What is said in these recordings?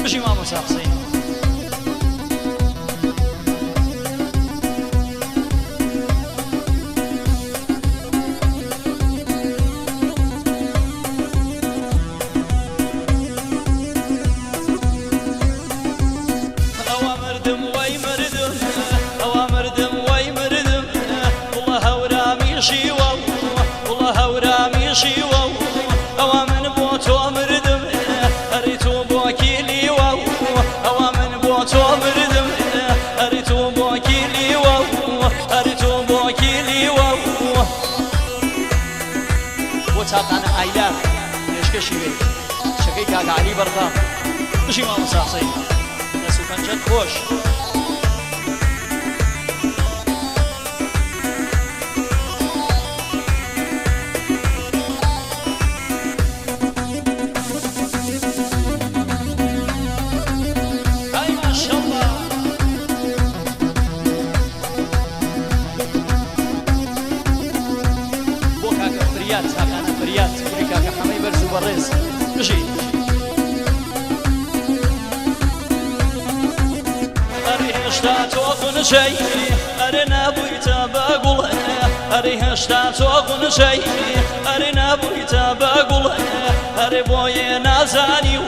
بژی مامۆستا حوسێن چاقانە ئایلار پێشکەشی وێ شەکەی کاکە عەلی بەڕدام بژی مامۆستا حوسێن دەست و پەنجەت خۆش ئای ماشەڵڵا بۆ کاکە فریاد چاقانە فریاد کوڕی کاکە حەمەی بەرز و بەڕێز بژی ئەرێ هێشتا تۆ قونچەی ئەرێ نابوویتە بە گوڵێ ئەرێ هێشتا تۆ قونچەی ئەرێ نابوویتە بە گوڵێ ئەرێ بۆیە نازانی و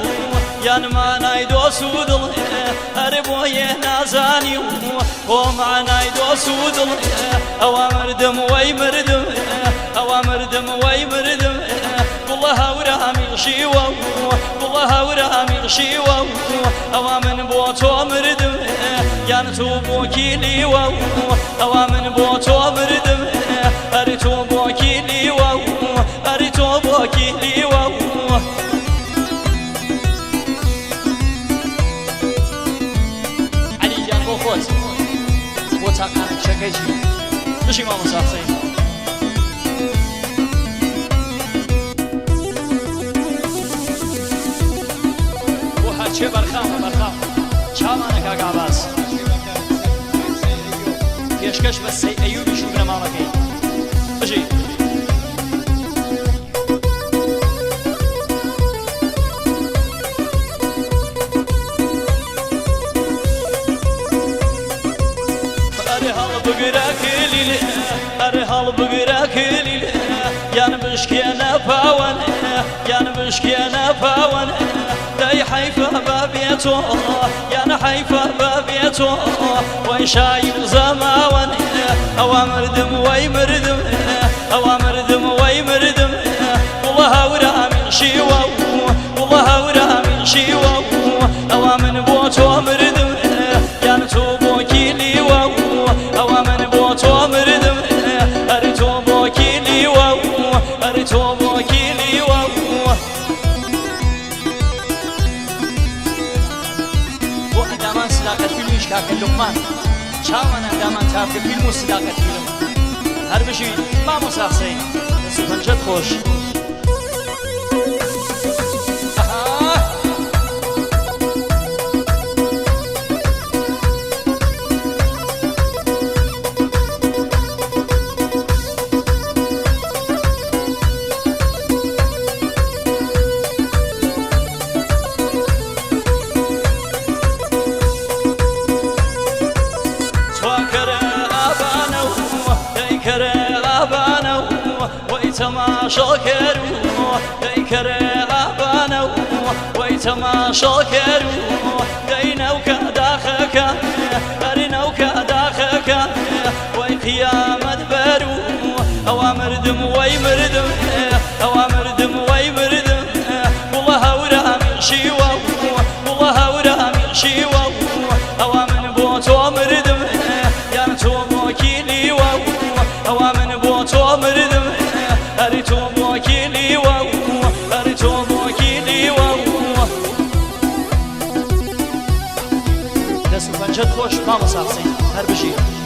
یانمانای دۆست و دڵێ ئەرێ بۆیە نازانی و بۆمانای دۆست و دڵێ ئەوا مردم وەی مردم ئەوا مردم وەی مردم گوڵە هەورامی شیوە گوڵە هەورامی شیوە ئەوا من بۆ تۆ مردم یان تۆ بۆ کیلیوە ئەوا من بۆ تۆ مردم ئەری تۆ بۆ کیلیوە ئەری تۆ بۆ کیلیوە عەلی جان بۆ خۆت بۆ چاقانە کچەکەیی بژی مامۆستا حوسێن چه برخام برخام چاوانە کاکە عەباس پێشکەش بە سەی ئەیوبی شوورە ماڵەکەی بژی ئەرێ هەڵبگرە کلیلێ ئەرێ هەڵبگرە کلیلێ یان بشکێنە پاوەنێ یان بشکێنە پاوەنێ دەی حەیفە بەبێتۆ یان حەیفە بەبێتۆ وەی شایر زەماوەنێ ئەوا مردم وەی مردم ئەوا مردم وەی مردم گوڵە هەورامی شیوە گوڵە هەورامی شیوە ئەوا من بۆ تۆ مردم یان تۆ بۆ کیلیوە ئەوا من بۆ تۆ مردم ئەری تۆ بۆ کیلیوە ئەری تۆ بۆ کیلیوە بۆ ئەندامان سلاقەت فیلمیش کاکە لوقمان چاوان ئەندامان تاکە فیلم و سلاقەت فیلم هەر بژی مامۆستا حوسێن دەست و پەنجەت خۆش تماشا کرو دی کره آبانو وی تماشا کرو دی نوکا داخکا بری نوکا داخکا وی قیامت برو اوا مردم وی مردم اوا مردم وی مردم والله هورامی شیوه والله هورامی شیوه اوا من بو تو مردم یان تو بو کیلیوه اوا من بو تو مردم هری تو موکیلی و هری تو موکیلی و دست و پنجت خوش مامۆستا حوسێن هەر بژی